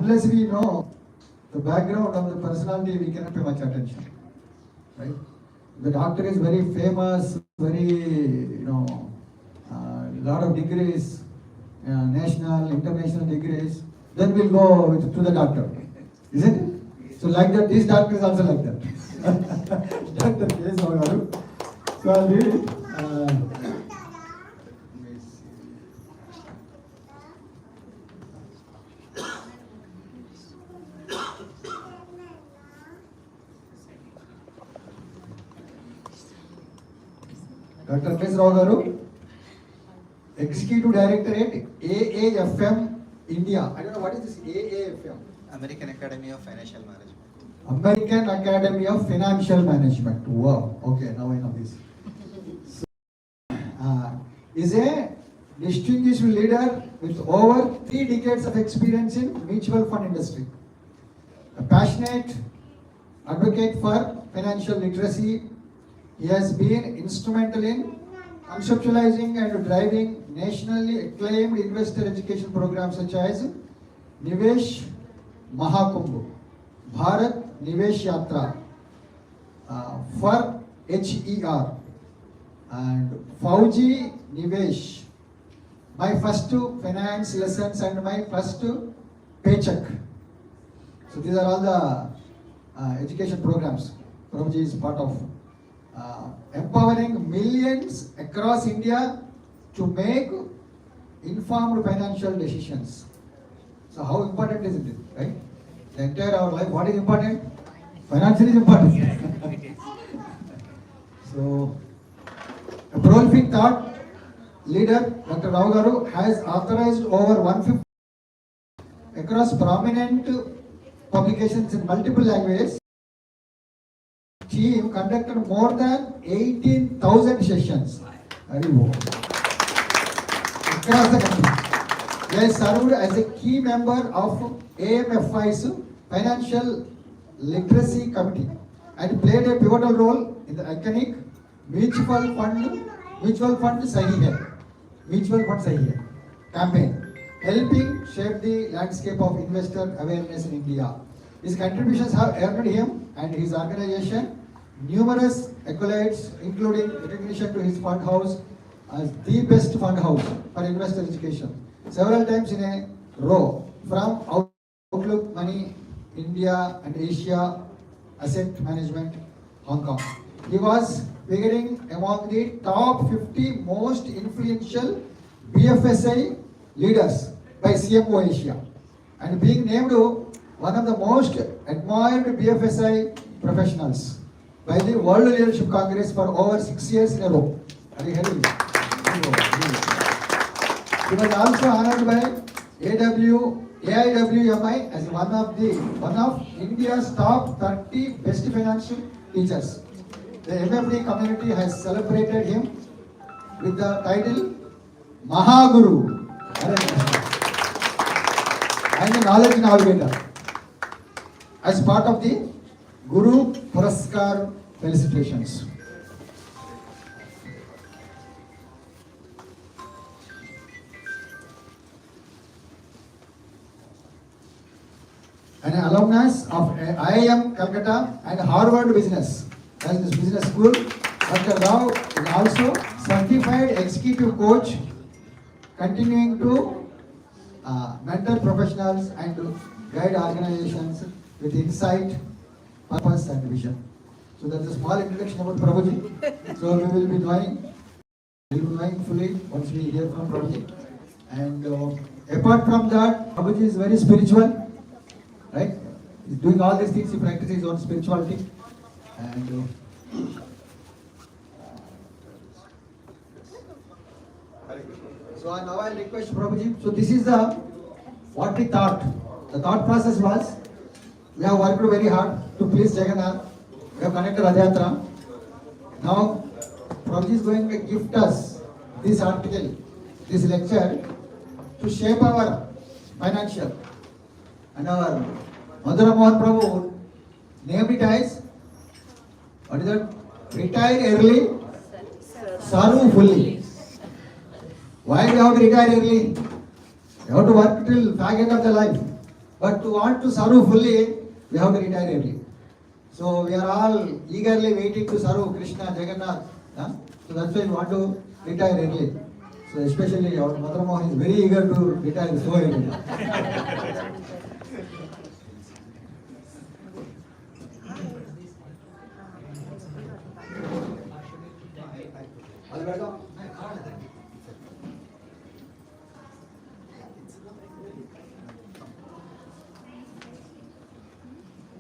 unless we know the background of the personality, we cannot pay much attention, right? The doctor is very famous, very, lot of degrees, national, international degrees, then we'll go to the doctor, isn't it? So like that, this doctor is also like that. Dr. K. Garu. So I'll read it. Dr. K. Garu, Executive Director at AAFM India. I don't know what is this AAFM. American Academy of Financial Management. American Academy of Financial Management. Wow. Okay, now I know this. So, is a distinguished leader with over 3 decades of experience in mutual fund industry. A passionate advocate for financial literacy, he has been instrumental in conceptualizing and driving nationally acclaimed investor education programs such as Nivesh Mahakumbh, Bharat Nivesh Yatra for HER, and Fauji Nivesh, my first finance lessons and my first paycheck. So these are all the education programs Prabhuji is part of. Empowering millions across India to make informed financial decisions. So how important is it, right? The entire our life, what is important? Financial is important. So, a prolific thought leader, Dr. Rao Garu, has authorized over 150 across prominent publications in multiple languages. Team conducted more than 18,000 sessions across the country. He has served as a key member of AMFI's Financial Literacy Committee and played a pivotal role in the iconic mutual fund Sahi Hai campaign, helping shape the landscape of investor awareness in India. His contributions have earned him and his organization numerous accolades, including recognition to his fund house as the best fund house for investor education several times in a row from Outlook Money, India and Asia Asset Management, Hong Kong. He was figuring among the top 50 most influential BFSI leaders by CMO Asia and being named one of the most admired BFSI professionals by the World Leadership Congress for over 6 years in a row. He was also honored by AIWMI as one of India's top 30 best financial teachers. The MFD community has celebrated him with the title Mahaguru and the Knowledge Navigator as part of the Guru Puraskar felicitations. An alumnus of IIM Calcutta and Harvard Business, as this business school, Dr. Rao is also certified executive coach, continuing to mentor professionals and to guide organizations with insight, purpose and vision. So that's a small introduction about Prabhuji. So we will be knowing fully once we hear from Prabhuji. And apart from that, Prabhuji is very spiritual, right? He's doing all these things, he practices his own spirituality. And so now I request Prabhuji. So this is what we thought. The thought process was, we have worked very hard to please Jagannath. We have connected Radhayatra. Now, Prabhuji is going to gift us this article, this lecture, to shape our financial. And our Madhura Mohan Prabhu named it as, what is that? Retire early, serve fully. Why do you have to retire early? You have to work till fag end of the life. But to want to serve fully, we have to retire early. So we are all eagerly waiting to serve Krishna, Jagannath. Huh? So that's why we want to retire early. So especially our Mother Mohan is very eager to retire so early.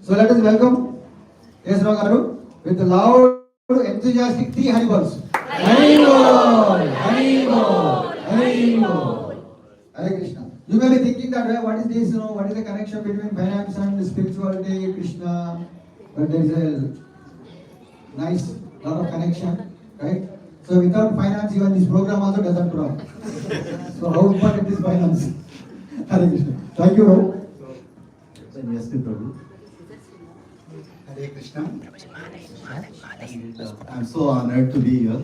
So let us welcome S. Rao Garu with loud, enthusiastic 3 Haribals. Haribol! Haribol! Haribol! Hare Krishna. You may be thinking that what is this, what is the connection between finance and spirituality, Krishna? But there is a nice lot of connection, right? So without finance, even this program also doesn't run. So how important is finance? Hare Krishna. Thank you, Rao. Yes, Prabhu. Hare Krishna. And, I'm so honored to be here.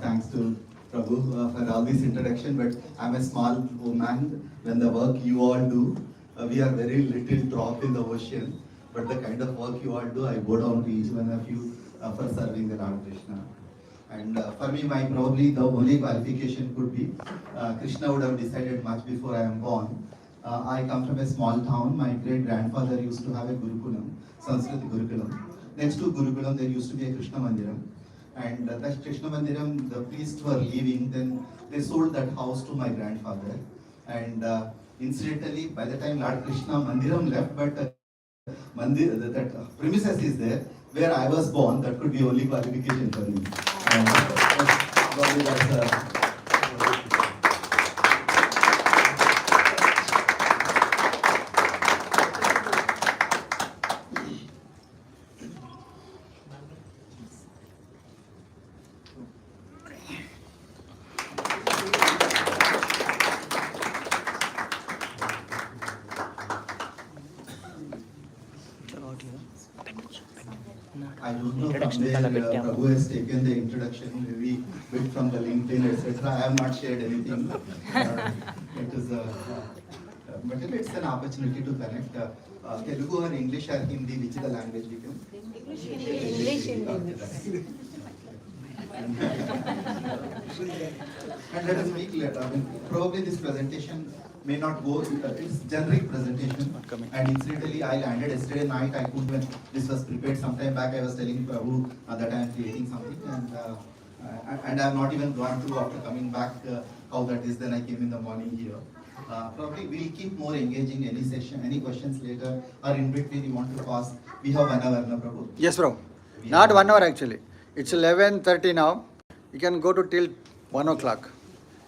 Thanks to Prabhu for all this introduction. But I'm a small woman. When the work you all do, we are very little drop in the ocean. But the kind of work you all do, I bow down to each one of you for serving the Lord Krishna. And for me, probably the only qualification could be Krishna would have decided much before I am born. I come from a small town. My great grandfather used to have a Gurukulam, Sanskrit Gurukulam. Next to Gurukulam, there used to be a Krishna Mandiram. And that Krishna Mandiram, the priests were leaving, then they sold that house to my grandfather. And incidentally, by the time Lord Krishna Mandiram left, but that premises is there, where I was born, that could be only qualification for me. And probably that's I don't know from where Prabhu has taken the introduction, maybe bit from the LinkedIn, etc. I have not shared anything. It is but it's an opportunity to connect. Telugu or English or Hindi, which is the language we can? English. And let us make probably this presentation may not go, it's generic presentation. And incidentally, I landed yesterday night. I could, when this was prepared some time back, I was telling Prabhu that I am creating something, and I have not even gone through after coming back how that is. Then I came in the morning here. Probably we'll keep more engaging any session, any questions later, or in between you want to ask. We have 1 hour, no, Prabhu? Yes, bro. Not 1 hour actually. It's 11:30 now. You can go to till 1 o'clock.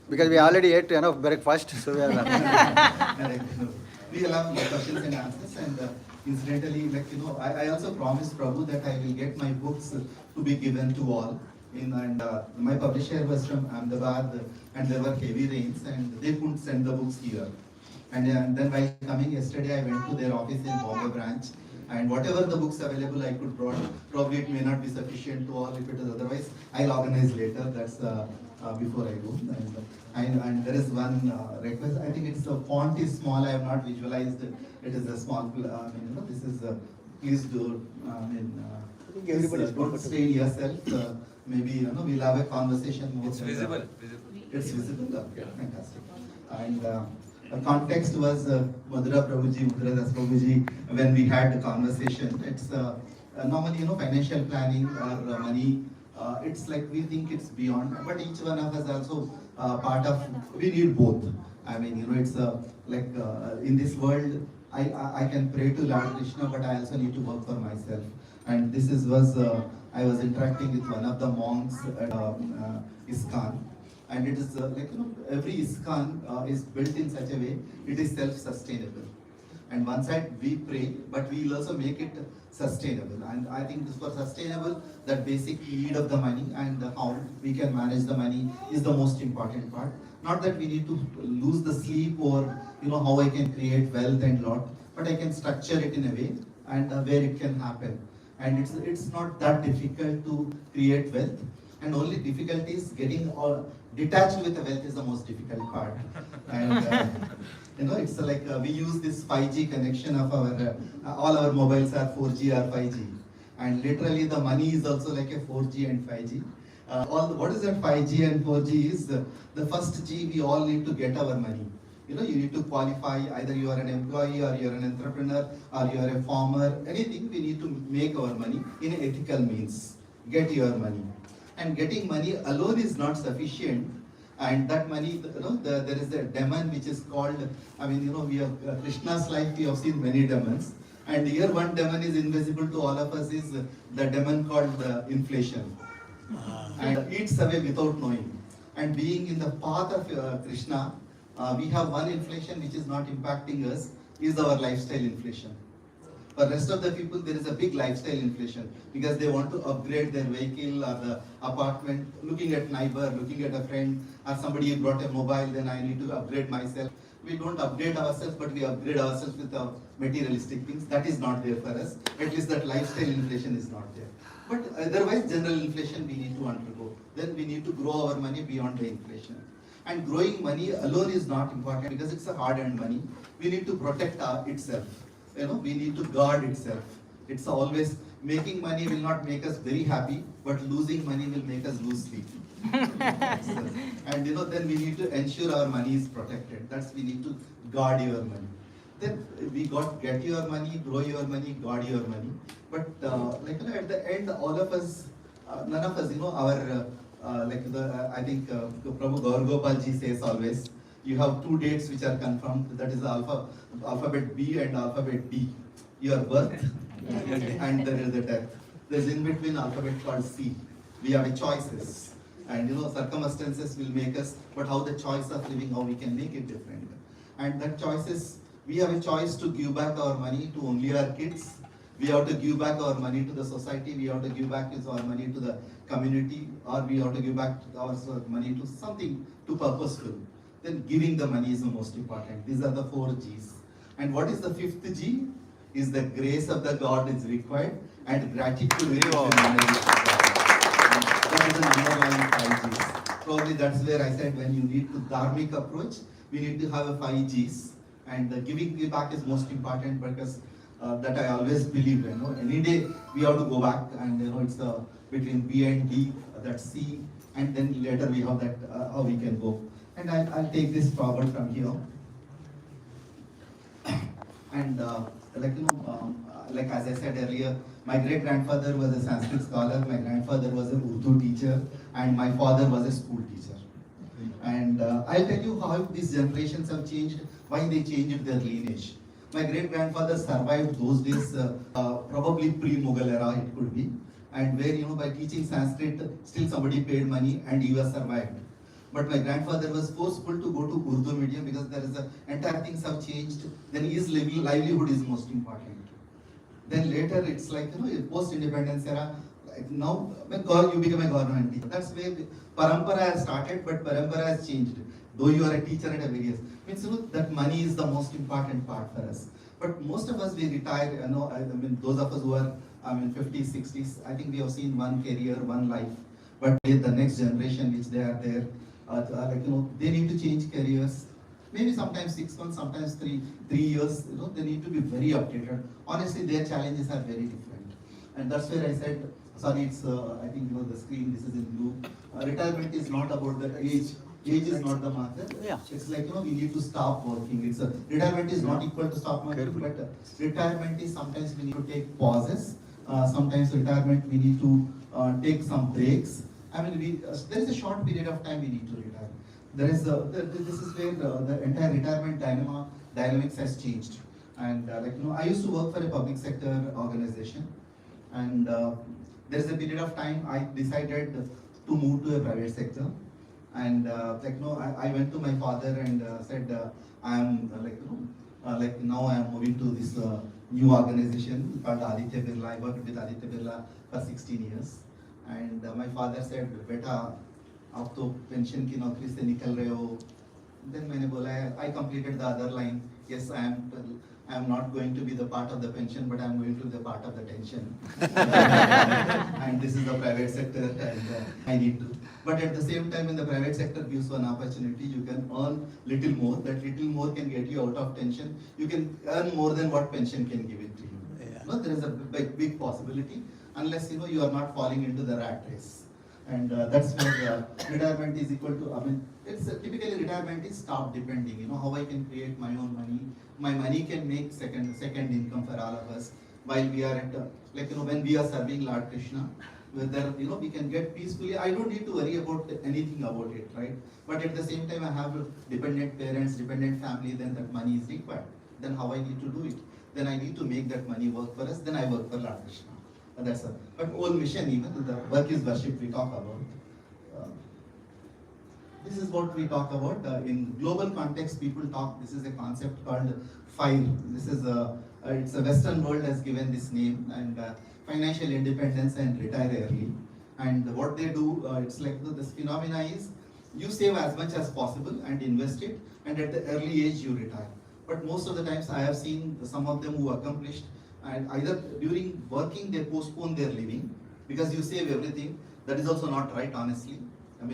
Because we already ate enough breakfast, so we are We allow questions and answers, and incidentally, I also promised Prabhu that I will get my books to be given to all. And my publisher was from Ahmedabad, and there were heavy rains, and they couldn't send the books here. And then while coming yesterday, I went to their office in Bombay branch, and whatever the books available I could brought. Probably it may not be sufficient to all. If it is otherwise, I'll organize later. That's before I go. And there is one request. I think it's the font is small. I have not visualized it. It is a small. This is please do. Don't strain yourself. Maybe we'll have a conversation more. It's visible. It's visible. Yeah. Fantastic. And the context was Madhura Prabhuji, Mudra Das Prabhuji. When we had the conversation, it's normally financial planning or money. It's like we think it's beyond, but each one of us also part of. We need both. I mean, it's like in this world, I can pray to Lord Krishna, but I also need to work for myself. And this was I was interacting with one of the monks at ISKCON, and it is every ISKCON is built in such a way it is self-sustainable. And one side we pray, but we will also make it sustainable. And I think for sustainable, that basic need of the money and how we can manage the money is the most important part. Not that we need to lose the sleep or how I can create wealth and lot, but I can structure it in a way and where it can happen. And it's not that difficult to create wealth. And only difficulty is getting detached with the wealth is the most difficult part. And It's like we use this 5G connection of our, all our mobiles are 4G or 5G. And literally the money is also like a 4G and 5G. What is that 5G and 4G is the first G, we all need to get our money. You need to qualify, either you are an employee or you are an entrepreneur or you are a farmer, anything, we need to make our money in ethical means. Get your money. And getting money alone is not sufficient. And that money, there is a demon which is called, we have Krishna's life, we have seen many demons. And here one demon is invisible to all of us is the demon called inflation. And eats away without knowing. And being in the path of Krishna, we have one inflation which is not impacting us, is our lifestyle inflation. For rest of the people, there is a big lifestyle inflation because they want to upgrade their vehicle or the apartment, looking at neighbor, looking at a friend, or somebody brought a mobile, then I need to upgrade myself. We don't upgrade ourselves, but we upgrade ourselves with our materialistic things. That is not there for us. At least that lifestyle inflation is not there. But otherwise, general inflation we need to undergo. Then we need to grow our money beyond the inflation. And growing money alone is not important because it's a hard-earned money. We need to protect itself. We need to guard itself. It's always, making money will not make us very happy, but losing money will make us lose sleep. And then we need to ensure our money is protected. We need to guard your money. Then we get your money, grow your money, guard your money. But at the end, all of us, none of us, our I think Prabhu Gaur ji says always, you have two dates which are confirmed. That is alphabet B and alphabet D. Your birth and there is the death. There is in between alphabet called C. We have choices, and circumstances will make us. But how the choice of living, how we can make it different. And that choices, we have a choice to give back our money to only our kids. We have to give back our money to the society. We have to give back our money to the community, or we have to give back our money to something to purposeful. Then giving the money is the most important. These are the 4 G's. And what is the 5th G? Is the grace of the God is required and gratitude. That is the underlying 5 G's. Probably that's where I said when you need to dharmic approach, we need to have a 5 G's. And the giving back is most important because that I always believe, any day we have to go back, and it's between B and D, that's C, and then later we have that how we can go. And I'll take this forward from here. And like as I said earlier, my great grandfather was a Sanskrit scholar, my grandfather was an Urdu teacher, and my father was a school teacher. And I'll tell you how these generations have changed, why they changed their lineage. My great grandfather survived those days, probably pre-Mughal era it could be, and where by teaching Sanskrit, still somebody paid money and he was survived. But my grandfather was forceful to go to Urdu medium because there is entire things have changed. Then his livelihood is most important. Then later it's like post-independence era. Like now when you become a government teacher, that's where parampara has started, but parampara has changed. Though you are a teacher at a various, means that money is the most important part for us. But most of us we retire. Those of us who are 50s, 60s, I think we have seen one career, one life. But with the next generation, which they are there, they need to change careers. Maybe sometimes 6 months, sometimes 3 years. They need to be very updated. Honestly, their challenges are very different. And that's where I said, sorry, it's I think the screen. This is in blue. Retirement is not about the age. Age is not the marker. Yeah. It's like we need to stop working. Retirement is not equal to stop working, but retirement is sometimes we need to take pauses. Sometimes retirement we need to take some breaks. There is a short period of time we need to retire. There is this is where the entire retirement dynamics has changed. And I used to work for a public sector organization, and there is a period of time I decided to move to a private sector. And I went to my father and said, I am now I am moving to this new organization called Aditya Birla. I worked with Aditya Birla for 16 years. And my father said, "Beta, आप तो pension की नौकरी से निकल रहे हो." Then मैंने बोला, I completed the other line. Yes, I am not going to be the part of the pension, but I am going to be the part of the tension. And this is the private sector, and I need to. But at the same time, when the private sector gives one opportunity, you can earn little more. That little more can get you out of tension. You can earn more than what pension can give it to you. Yeah. No, there is a big possibility, unless you are not falling into the rat race. And that's where retirement is equal to, it's typically retirement is stop depending, how I can create my own money. My money can make second income for all of us while we are at, when we are serving Lord Krishna, whether, we can get peacefully. I don't need to worry about anything about it, right? But at the same time, I have dependent parents, dependent family, then that money is required. Then how I need to do it? Then I need to make that money work for us, then I work for Lord Krishna. That's a, but whole mission, even the work is worship we talk about. This is what we talk about. In global context, people talk, this is a concept called FIRE. This is it's a Western world has given this name, and financial independence and retire early. And what they do, it's like this phenomena is, you save as much as possible and invest it, and at the early age you retire. But most of the times I have seen some of them who accomplished, and either during working they postpone their living because you save everything. That is also not right, honestly.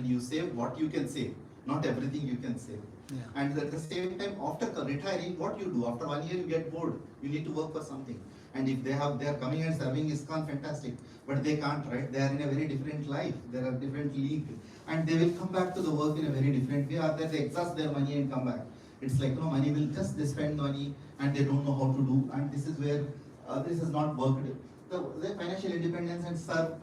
You save what you can save, not everything you can save. Yeah. And at the same time, after retiring, what you do? After 1 year, you get bored. You need to work for something. And if they are coming and serving ISKCON, fantastic. But they can't, right? They are in a very different life. They are a different league. And they will come back to the work in a very different way, or they exhaust their money and come back. It's like, money will just, they spend money and they don't know how to do. And this is where this has not worked. The financial independence and serve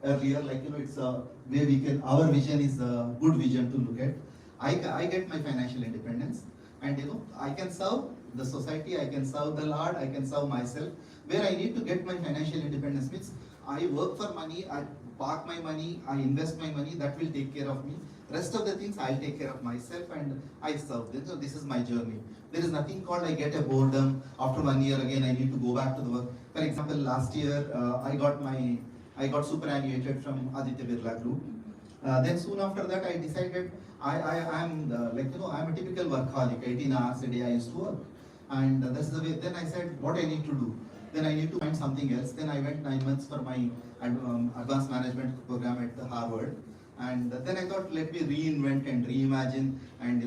earlier, it's a way we can, our vision is a good vision to look at. I get my financial independence, and I can serve the society, I can serve the Lord, I can serve myself. Where I need to get my financial independence means I work for money, I park my money, I invest my money, that will take care of me. Rest of the things I'll take care of myself, and I serve them. So this is my journey. There is nothing called I get a boredom. After 1 year again I need to go back to the work. For example, last year I got superannuated from Aditya Birla Group. Then soon after that I decided I'm I'm a typical workaholic. 18 hours a day I used to work, and that's the way. Then I said, what I need to do? Then I need to find something else. Then I went 9 months for my advanced management program at Harvard. And then I thought, let me reinvent and reimagine. And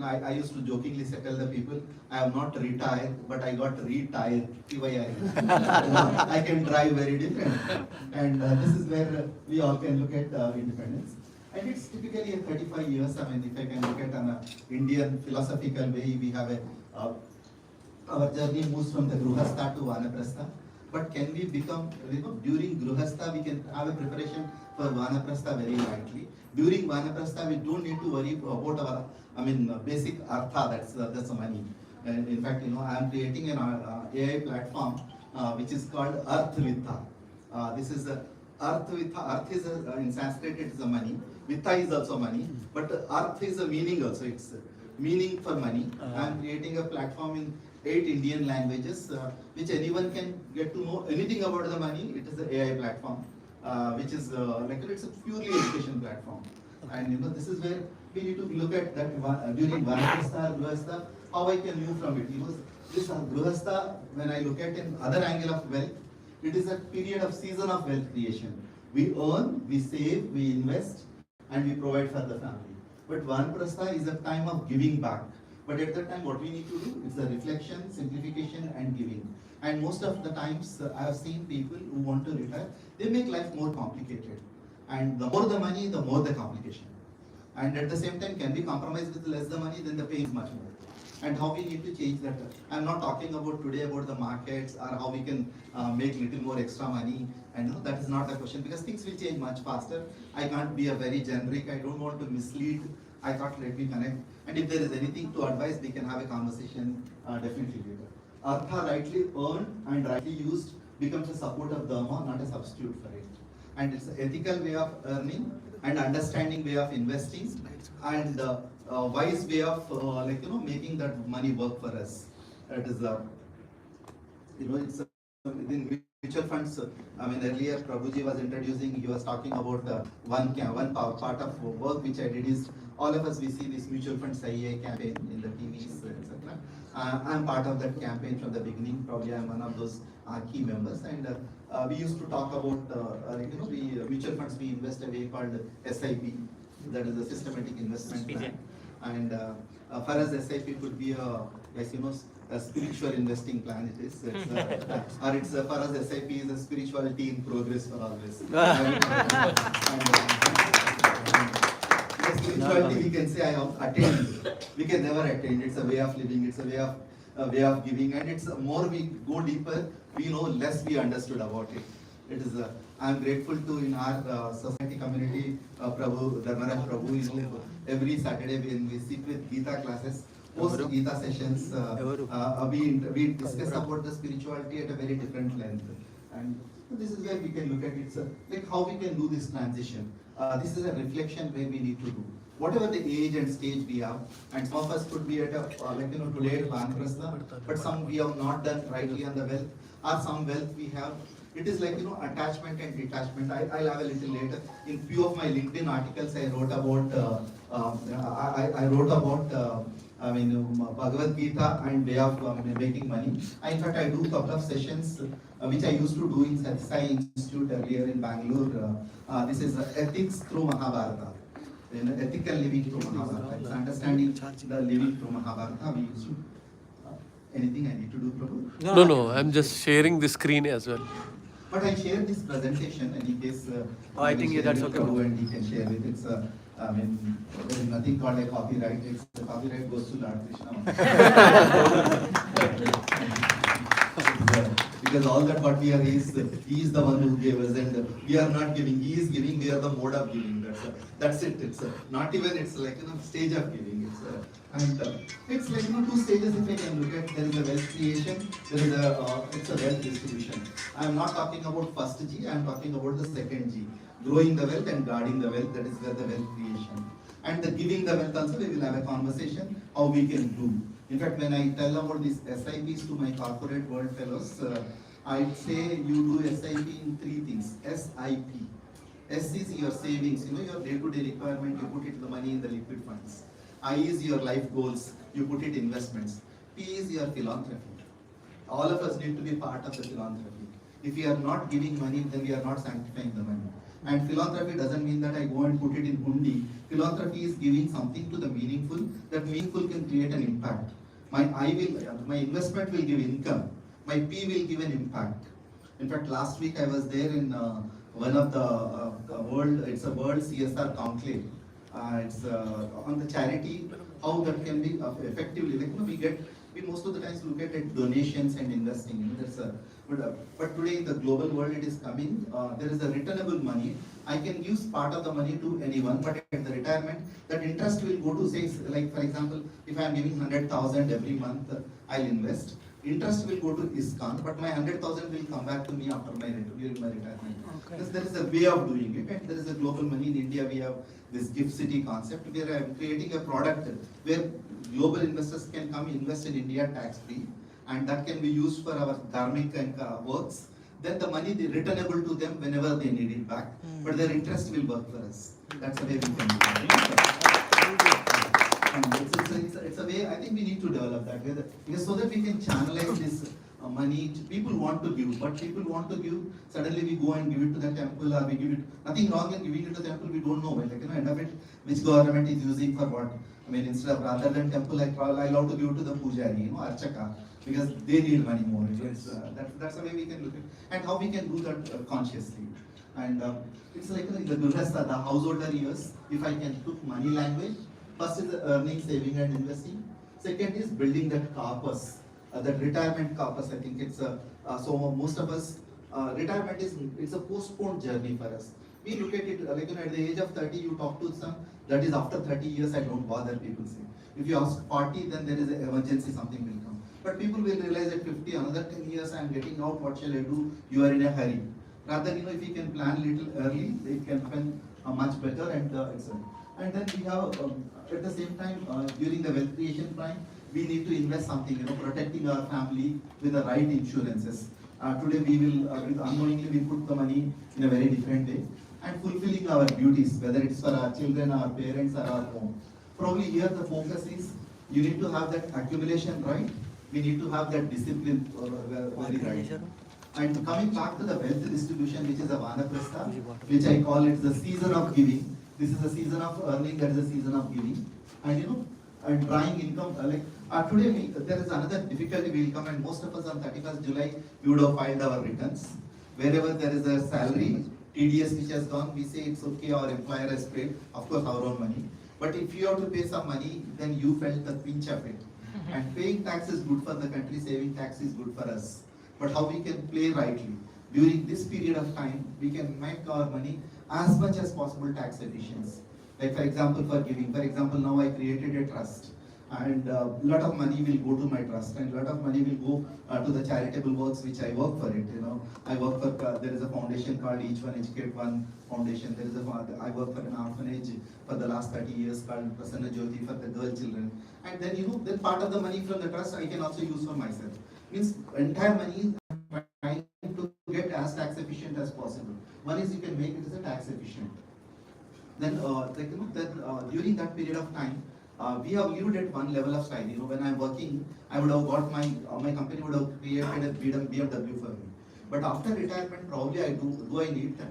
I used to jokingly tell the people, I have not retired, but I got retired. I can drive very different. And this is where we all can look at independence. And it's typically a 35 years. If I can look at an Indian philosophical way, we have our journey moves from the Gruhastha to Vanaprastha. But can we become, during Gruhastha, we can have a preparation for Vanaprastha very lightly. During Vanaprastha, we don't need to worry about our, basic artha, that's the money. And in fact, I am creating an AI platform which is called Arthvitha. This is Arthvitha. Arth is in Sanskrit, it is a money. Vitha is also money, but Arth is a meaning also. It's meaning for money. I am creating a platform in 8 Indian languages, which anyone can get to know anything about the money. It is an AI platform, which is it's a purely education platform. And this is where we need to look at that during Vanaprastha, Gruhastha, how I can move from it. This Gruhastha, when I look at an other angle of wealth, it is a period of season of wealth creation. We earn, we save, we invest, and we provide for the family. But Vanaprastha is a time of giving back. But at that time, what we need to do is the reflection, simplification, and giving. And most of the times, I have seen people who want to retire, they make life more complicated. And the more the money, the more the complication. And at the same time, can we compromise with less the money, then the pain is much more. And how we need to change that. I'm not talking about today about the markets or how we can make little more extra money. And that is not the question, because things will change much faster. I can't be a very generic. I don't want to mislead. I thought, let me connect. And if there is anything to advise, we can have a conversation definitely later. Artha rightly earned and rightly used becomes a support of Dharma, not a substitute for it. And it's an ethical way of earning and understanding way of investing and wise way of making that money work for us. It is it's within mutual funds. Earlier Prabhuji was introducing. He was talking about one part of work which I did is all of us we see this mutual funds IA campaign in the TVs, etc. I'm part of that campaign from the beginning. Probably I'm one of those key members. And we used to talk about, mutual funds we invest a way called SIP, that is a systematic investment plan. And for us, SIP could be a spiritual investing plan. It is, or it's for us, SIP is a spirituality in progress for always. Spirituality, we can say I have attained. We can never attain. It's a way of living. It's a way of giving. And it's more we go deeper, we know less we understood about it. It is. I'm grateful to in our society community, Prabhu, Dharmaraj Prabhu. Every Saturday when we sit with Gita classes, post Gita sessions, we discuss about the spirituality at a very different length. And this is where we can look at it, like how we can do this transition. This is a reflection where we need to do. Whatever the age and stage we have, and some of us could be at a, today at Vanprastha, but some we have not done rightly on the wealth, or some wealth we have. It is like, attachment and detachment. I'll have a little later. In few of my LinkedIn articles, I wrote about, Bhagavad Gita and way of making money. In fact, I do a couple of sessions, which I used to do in Satjana Institute earlier in Bangalore. This is ethics through Mahabharata. Ethical living through Mahabharata. It's understanding the living through Mahabharata. We used to. Anything I need to do, Prabhu? No, I'm just sharing the screen as well. But I share this presentation, and in case I think that's okay. And he can share it. It's there is nothing called a copyright. It's the copyright goes to Lord Krishna. Because all that what we are is, he is the one who gave us, and we are not giving. He is giving. We are the mode of giving. That's it. It's not even. It's like stage of giving. It's like two stages. If I can look at, there is a wealth creation. There is it's a wealth distribution. I am not talking about first G. I am talking about the second G. Growing the wealth and guarding the wealth. That is where the wealth creation. And the giving the wealth also, we will have a conversation how we can do. In fact, when I tell about these SIPs to my corporate world fellows, I'd say you do SIP in three things. SIP. S is your savings, your day-to-day requirement, you put it the money in the liquid funds. I is your life goals, you put it investments. P is your philanthropy. All of us need to be part of the philanthropy. If we are not giving money, then we are not sanctifying the money. And philanthropy doesn't mean that I go and put it in hundi. Philanthropy is giving something to the meaningful, that meaningful can create an impact. My investment will give income. My P will give an impact. In fact, last week I was there in one of it's a World CSR Conclave. It's on the charity, how that can be effectively, we most of the times look at donations and investing. But today in the global world it is coming, there is a returnable money. I can give part of the money to anyone, but at the retirement, that interest will go to, say, like for example, if I am giving 100,000 every month, I'll invest. Interest will go to ISKCON, but my 100,000 will come back to me after during my retirement. Okay. Because there is a way of doing it, and there is a global money. In India, we have this gift city concept where I am creating a product where global investors can come invest in India tax-free, and that can be used for our dharmic and works. Then the money is returnable to them whenever they need it back, but their interest will work for us. That's the way we can do it. It's a way, I think we need to develop that way, because so that we can channelize this money. People want to give, but people want to give, suddenly we go and give it to the temple, or we give it, nothing wrong in giving it to the temple, we don't know, end of it, which government is using for what. Instead of rather than temple, I love to give it to the pujari, Archaka, because they need money more. That's the way we can look at it, and how we can do that consciously. And it's like the Gurhastha, the householder years, if I can took money language. First is the earning, saving and investing. Second is building that corpus, that retirement corpus. I think it's so most of us, retirement it's a postponed journey for us. We look at it at the age of 30, you talk to some, that is after 30 years, I don't bother, people say. If you ask 40, then there is an emergency, something will come. But people will realize at 50, another 10 years, I am getting out, what shall I do? You are in a hurry. Rather, if you can plan little early, it can happen much better and excellent. And then we have, at the same time, during the wealth creation time, we need to invest something, protecting our family with the right insurances. Today we will, unknowingly we put the money in a very different way, and fulfilling our duties, whether it's for our children, our parents, or our home. Probably here the focus is, you need to have that accumulation right, We need to have that discipline very right. And coming back to the wealth distribution, which is a Vanaprastha, which I call it the season of giving. This is a season of earning, that is a season of giving. And and drawing income, today there is another difficulty will come, and most of us on 31st July, we would have filed our returns. Wherever there is a salary, TDS which has gone, we say it's okay, our employer has paid, of course our own money. But if you have to pay some money, then you felt the pinch of it. And paying tax is good for the country, saving tax is good for us. But how we can play rightly? During this period of time, we can make our money as much as possible tax efficient. Like for example, for giving. For example, now I created a trust, and lot of money will go to my trust, and lot of money will go to the charitable works which I work for it. I work for there is a foundation called Each One Educate One Foundation. There is I work for an orphanage for the last 30 years called Prasanna Jyoti for the girl children. And then then part of the money from the trust I can also use for myself. Means entire money I'm trying to get as tax efficient as possible. One is you can make it as a tax efficient. Then during that period of time, we have lived at one level of style. When I'm working, I would have got my company would have created a BMW for me. But after retirement, probably do I need that?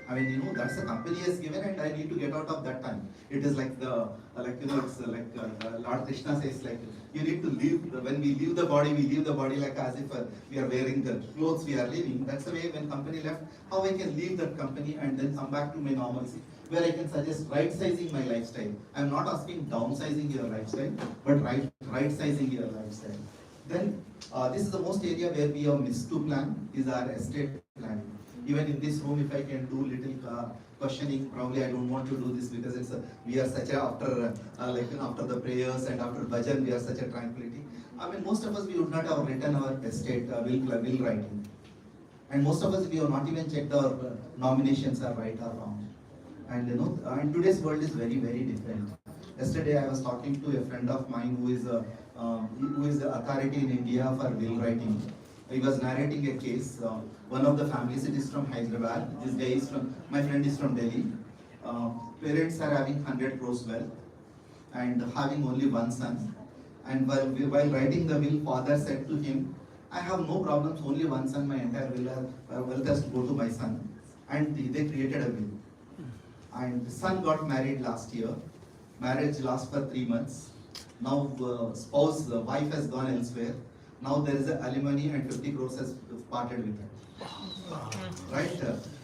I mean, that's the company has given, and I need to get out of that time. It is like it's like Lord Krishna says, like you need to leave. When we leave the body, we leave the body like as if we are wearing the clothes we are leaving. That's the way when company left, how I can leave that company and then come back to my normalcy, where I can suggest right sizing my lifestyle. I'm not asking downsizing your lifestyle, but right sizing your lifestyle. Then this is the most area where we have missed to plan is our estate planning. Even in this room, if I can do little questioning, probably I don't want to do this because we are such a after the prayers and after bhajan, we are such a tranquility. I mean, most of us we would not have written our estate will writing, and most of us we have not even checked our nominations are right or wrong. And and today's world is very different. Yesterday I was talking to a friend of mine who is the authority in India for will writing. He was narrating a case. One of the families, it is from Hyderabad. This guy is my friend is from Delhi. Parents are having 100 crores wealth and having only one son. And while writing the will, father said to him, I have no problems, only one son, my entire wealth has to go to my son. And they created a will. And the son got married last year. Marriage lasts for 3 months. Now the wife has gone elsewhere. Now there is an alimony and 50 crores has parted with her. Right?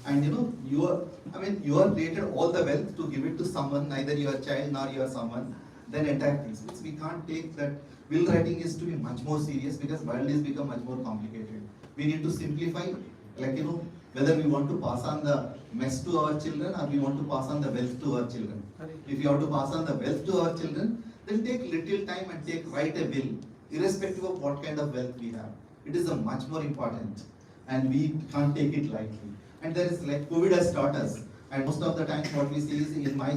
And you are created all the wealth to give it to someone, neither your child nor your someone, then entire things. We can't take that. Will writing is to be much more serious because world is become much more complicated. We need to simplify, whether we want to pass on the mess to our children or we want to pass on the wealth to our children. If you have to pass on the wealth to our children, then take little time and write a will, irrespective of what kind of wealth we have. It is a much more important, and we can't take it lightly. And there is COVID has taught us, and most of the time what we see is in my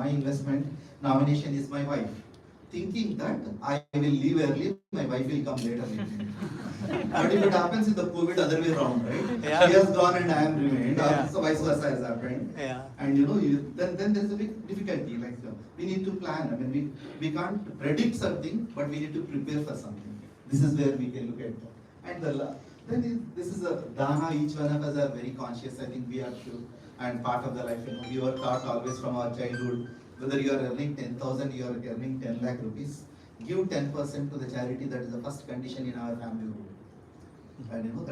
investment nomination is my wife, thinking that I will leave early, my wife will come later. But if it happens in the COVID other way around, right? Yeah. She has gone and I am remained, or so vice versa has happened. Yeah. And then there is a big difficulty. We need to plan. I mean, we can't predict something, but we need to prepare for something. This is where we can look at that. And this is a dana. Each one of us are very conscious. I think we are sure, and part of the life. We were taught always from our childhood. Whether you are earning 10,000, you are earning 10 lakh rupees, give 10% to the charity. That is the first condition in our family rule. And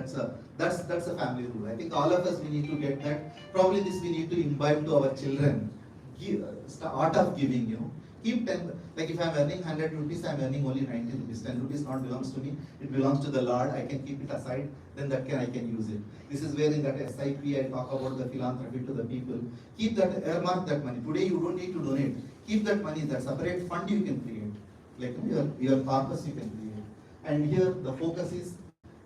that's a family rule. I think all of us we need to get that. Probably this we need to imbibe to our children. The art of giving. Keep 10. Like if I am earning 100 rupees, I am earning only 90 rupees. 10 rupees not belongs to me. It belongs to the Lord. I can keep it aside. Then I can use it. This is where in that SIP I talk about the philanthropy to the people. Keep that, earmark that money. Today you don't need to donate. Keep that money. That separate fund you can create. Like your purpose you can create. And here the focus is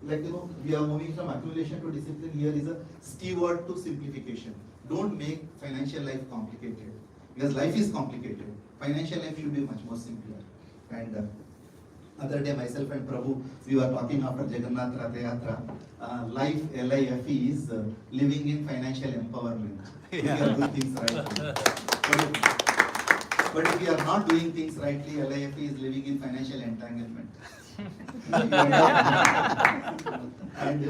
we are moving from accumulation to discipline. Here is a steward to simplification. Don't make financial life complicated. Because life is complicated. Financial life should be much more simpler. And other day myself and Prabhu, we were talking after Jagannath Ratha Yatra. Life, LIFE is living in financial empowerment. If we are doing things rightly. But if we are not doing things rightly, LIFE is living in financial entanglement. And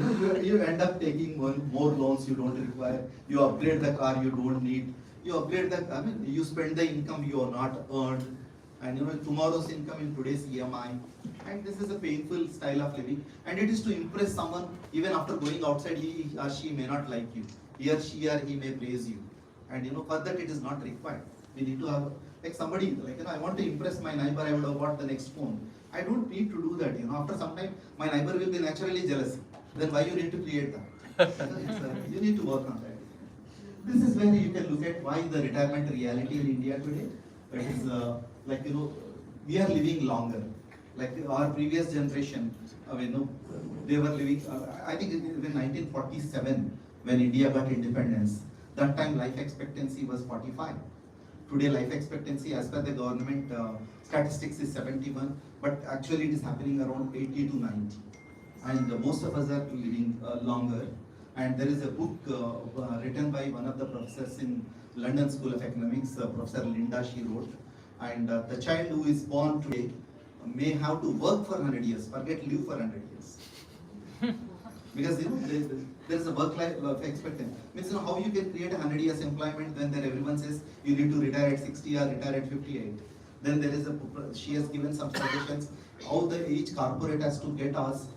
you end up taking more loans you don't require. You upgrade the car you don't need. You upgrade the, I mean, you spend the income you are not earned, and tomorrow's income in today's EMI. And this is a painful style of living. And it is to impress someone. Even after going outside, he or she may not like you. He or she or he may praise you. And for that it is not required. We need to have, like somebody, like I want to impress my neighbor, I would have bought the next phone. I don't need to do that. After some time, my neighbor will be naturally jealous. Then why you need to create that? You need to work on that. This is where you can look at why the retirement reality in India today. It is we are living longer. Like our previous generation, they were living. I think in 1947, when India got independence, that time life expectancy was 45. Today life expectancy as per the government statistics is 71, but actually it is happening around 80 to 90. And most of us are living longer. And there is a book written by one of the professors in London School of Economics, Professor Linda, she wrote. And the child who is born today may have to work for 100 years, forget live for 100 years. Because there is a work-life expectancy. Means how you can create 100 years employment when then everyone says you need to retire at 60 or retire at 58. Then there is she has given some suggestions how each corporate has to get us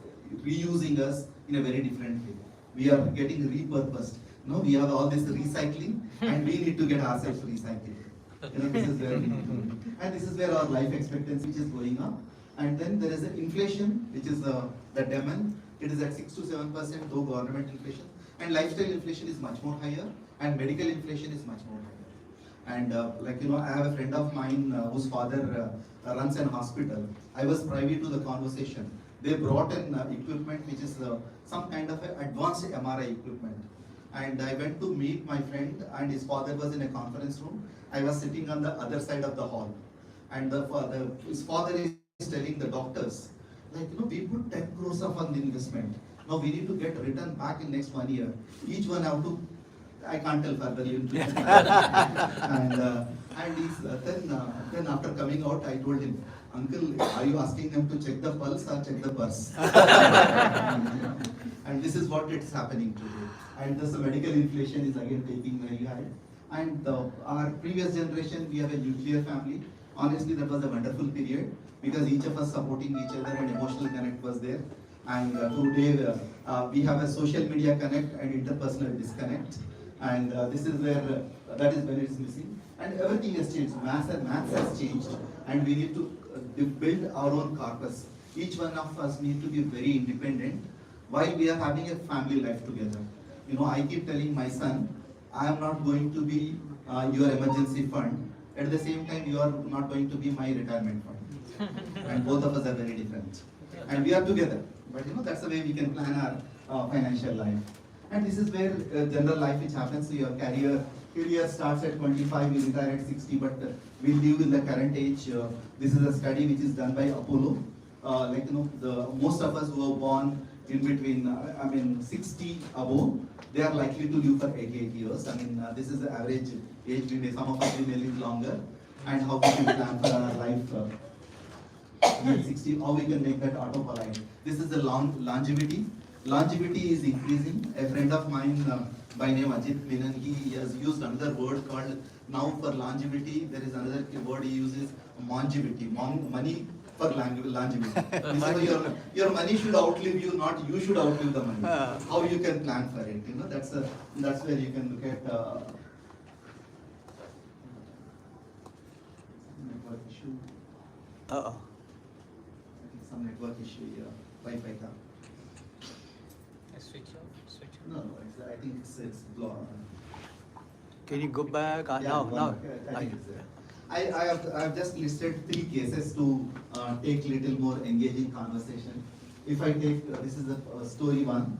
reusing us in a very different way. We are getting repurposed. We have all this recycling, and we need to get ourselves recycled. This is where we need to be. And this is where our life expectancy is going up. And then there is an inflation, which is the demon. It is at 6 to 7%, though government inflation. And lifestyle inflation is much more higher, and medical inflation is much more higher. And I have a friend of mine whose father runs an hospital. I was privy to the conversation. They brought in equipment which is some kind of advanced MRI equipment. And I went to meet my friend, and his father was in a conference room. I was sitting on the other side of the hall. And his father is telling the doctors, we put 10 crores of an investment. Now we need to get return back in next 1 year. Each one have to, I can't tell further. And then after coming out, I told him, Uncle, are you asking them to check the pulse or check the purse? And this is what it's happening today. And thus the medical inflation is again taking very high. And our previous generation, we have a nuclear family. Honestly, that was a wonderful period because each of us supporting each other and emotional connect was there. And today we have a social media connect and interpersonal disconnect. And this is where that is when it's missing. And everything has changed. Maths has changed. And we need to build our own corpus. Each one of us need to be very independent while we are having a family life together. I keep telling my son, I am not going to be your emergency fund. At the same time, you are not going to be my retirement fund. And both of us are very different. And we are together. But that's the way we can plan our financial life. And this is where general life which happens to your career starts at 25, we retire at 60, but we live in the current age. This is a study which is done by Apollo. Most of us who are born in between 60 above, they are likely to live for 88 years. This is the average age. Some of us may live longer. And how we can plan for our life at 60, how we can make that auto-polite. This is the longevity. Longevity is increasing. A friend of mine by name Ajit Menon, he has used another word called, now for longevity, there is another word he uses, mongevity, money for longevity. Your money should outlive you, not you should outlive the money. How you can plan for it, that's where you can look at network issue. I think some network issue here, Wi-Fi ka. Switch off. No, I think it's blocked. Can you go back? Yeah, No. I think it's there. I have just listed 3 cases to take little more engaging conversation. If I take, this is the story 1.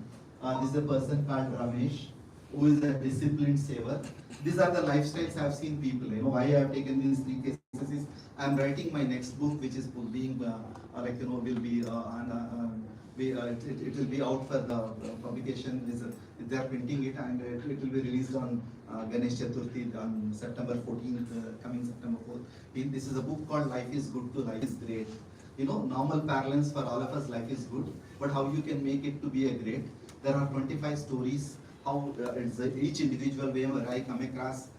This is a person called Ramesh, who is a disciplined saver. These are the lifestyles I have seen people. Why I have taken these 3 cases is I am writing my next book, which is being will be it will be out for the publication. They are printing it, and it will be released on Ganesh Chaturthi on September 14th, coming September 4th. This is a book called Life is Good to Life is Great. normal parlance for all of us, life is good, but how you can make it to be a great. There are 25 stories, how each individual, wherever I come across,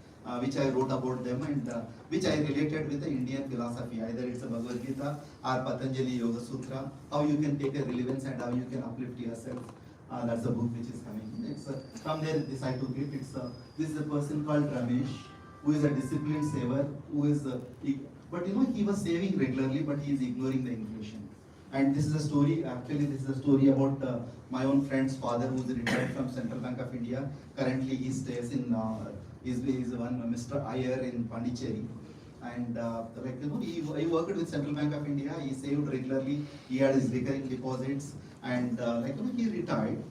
which I wrote about them and which I related with the Indian philosophy. Either it's a Bhagavad Gita or Patanjali Yoga Sutra, how you can take a relevance and how you can uplift yourself. That's the book which is coming. It's from there, this I took it. This is a person called Ramesh, who is a disciplined saver, who is, but he was saving regularly, but he is ignoring the inflation. And this is a story, actually this is a story about my own friend's father, who is retired from Central Bank of India. Currently he stays in, is one Mr. Iyer in Pondicherry. And he worked with Central Bank of India, he saved regularly, he had his recurring deposits, and he retired.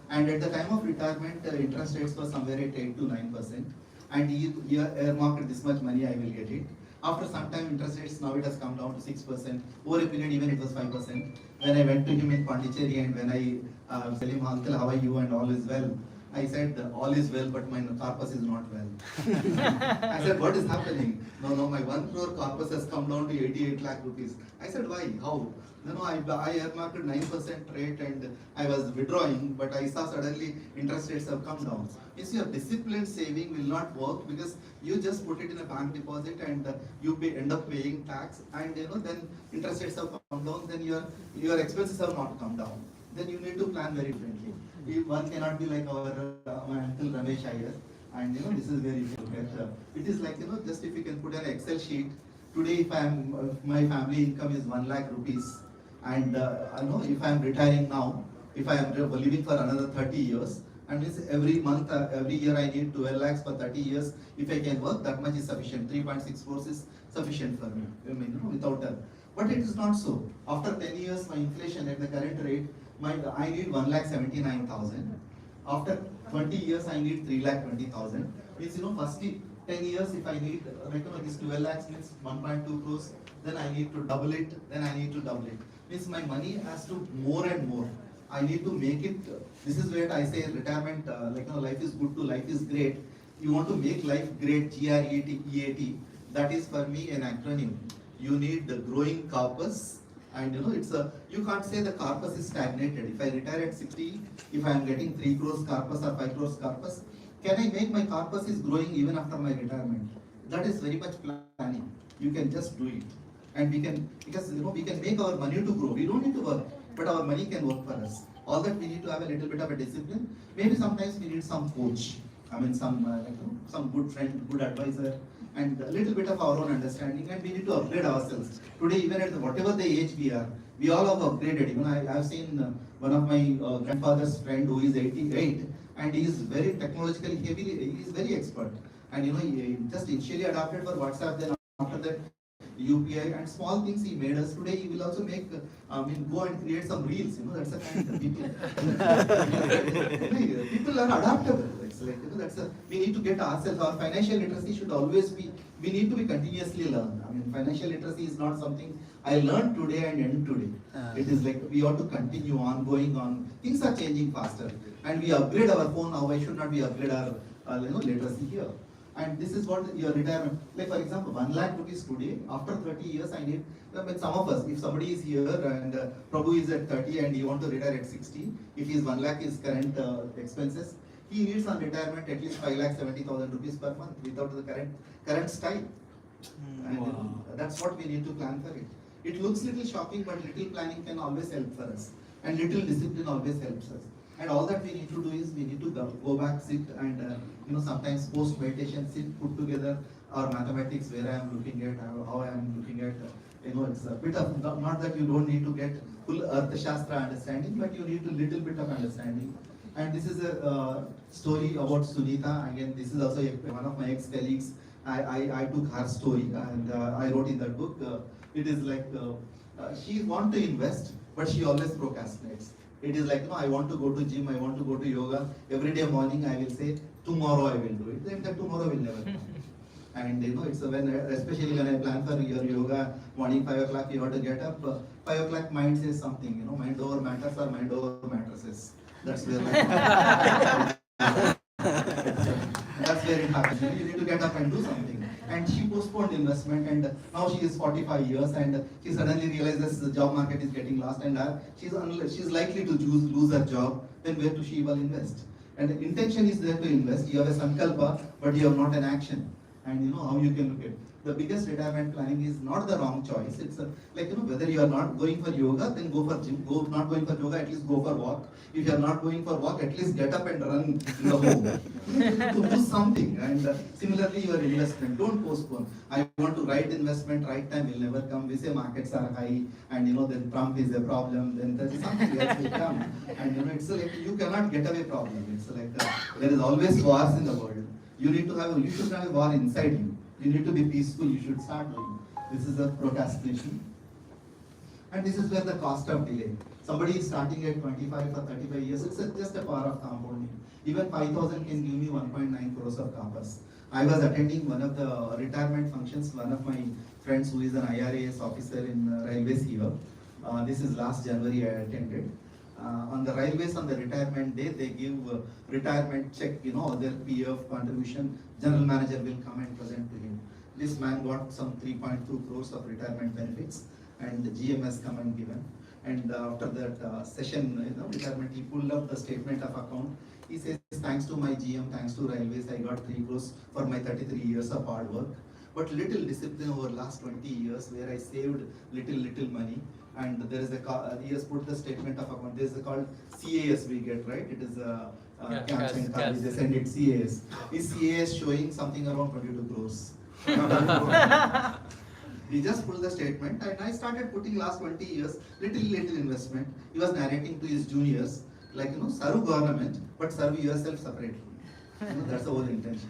And at the time of retirement, interest rates were somewhere at 8 to 9%. And he earmarked this much money, I will get it. After some time, interest rates, now it has come down to 6%. Over a period, even it was 5%. When I went to him in Pondicherry and when I tell him, Uncle, how are you and all is well? I said, all is well, but my corpus is not well. I said, what is happening? No, my 1 crore corpus has come down to 88 lakh rupees. I said, why? How? I earmarked 9% rate and I was withdrawing, but I saw suddenly interest rates have come down. Means your disciplined saving will not work because you just put it in a bank deposit and you end up paying tax, and then interest rates have come down, then your expenses have not come down. Then you need to plan very differently. One cannot be like our my uncle Ramesh Iyer, and this is where you can get. It is like just if you can put an Excel sheet. Today, if my family income is 1 lakh rupees, and if I am retiring now, if I am living for another 30 years, and means every month, every year I need 12 lakhs for 30 years. If I can work, that much is sufficient. 3.6 crores is sufficient for me. I mean, without that. But it is not so. After 10 years, my inflation at the current rate, I need 1,79,000. After 20 years, I need 3,20,000. Means firstly 10 years, if I need this 12 lakhs means 1.2 crores, then I need to double it. Then I need to double it. Means my money has to more and more. I need to make it. This is where I say retirement. Life is good to life is great. You want to make life great. GREAT. That is for me an acronym. You need the growing corpus. And you can't say the corpus is stagnated. If I retire at 60, if I am getting 3 crores corpus or 5 crores corpus, can I make my corpus is growing even after my retirement? That is very much planning. You can just do it. And we can, because we can make our money to grow. We don't need to work, but our money can work for us. All that we need to have a little bit of a discipline. Maybe sometimes we need some coach. I mean, some good friend, good advisor, and a little bit of our own understanding, and we need to upgrade ourselves. Today, even at whatever the age we are, we all have upgraded. Even I have seen one of my grandfather's friend who is 88, and he is very technologically heavily, he is very expert. And he just initially adopted for WhatsApp, then after that UPI and small things he made us. Today he will also make, go and create some reels. That's the kind of people. People are adaptable. It's like we need to get ourselves. Our financial literacy should always be. We need to be continuously learned. I mean, financial literacy is not something I learned today and end today. It is like we ought to continue on, going on. Things are changing faster, and we upgrade our phone. Now, why should not we upgrade our literacy here? And this is what your retirement, like for example, 1 lakh rupees today, after 30 years I need, some of us, if somebody is here and Prabhu is at 30 and he want to retire at 60, if his 1 lakh is current expenses, he needs on retirement at least 5,70,000 rupees per month without the current style. And that's what we need to plan for it. It looks little shocking, but little planning can always help for us. And little discipline always helps us. And all that we need to do is we need to go back, sit, and sometimes post meditation, sit, put together our mathematics, where I am looking at, how I am looking at. It's a bit of, not that you don't need to get full Earth Shastra understanding, but you need a little bit of understanding. And this is a story about Sunita. Again, this is also one of my ex-colleagues. I took her story and I wrote in that book. It is like she wants to invest, but she always procrastinates. It is like, I want to go to gym, I want to go to yoga. Every day morning I will say, tomorrow I will do it. Then that tomorrow will never come. And it's when, especially when I plan for your yoga, morning 5 o'clock you have to get up. 5 o'clock mind says something, mind over matters or mind over mattresses. That's where that's where it happens. You need to get up and do something. and she postponed investment, and now she is 45 years, and she suddenly realizes the job market is getting lost, and she's likely to lose her job. Then where to she will invest? And the intention is there to invest. You have a sankalpa, but you have not an action. And you know how you can look at it. The biggest retirement planning is not the wrong choice. It's like, you know, whether you are not going for yoga, then go for gym. Go not going for yoga, at least go for walk. If you are not going for walk, at least get up and run in the home. To do something. And similarly, your investment, don't postpone. I want to right investment, right time will never come. We say markets are high, and you know then Trump is a problem. Then there is something else will come. And you know it's like you cannot get away problem. It's like there is always wars in the world. You should have a war inside you. You need to be peaceful, you should start doing. This is a procrastination. And this is where the cost of delay. Somebody is starting at 25 or 35 years, it's just a power of compounding. Even 5,000 can give me 1.9 crores of campus. I was attending one of the retirement functions, one of my friends who is an IRAS officer in railways here. This is last January I attended. On the railways on the retirement day, they give retirement check, you know, their PF contribution. General manager will come and present to him. This man got some 3.2 crores of retirement benefits, and the GMS come and given. And after that session, you know, retirement, he pulled up the statement of account. He says, thanks to my GM, thanks to railways, I got 3 crores for my 33 years of hard work. But little discipline over last 20 years, where I saved little money. And there is he has put the statement of account. There is a called CAS we get, right? It is a cash and card. They send it CAS. Is CAS showing something around 22 crores? He just pulled the statement, and I started putting last 20 years little investment. He was narrating to his juniors, like, you know, serve government, but serve yourself separately. You know, that's the whole intention.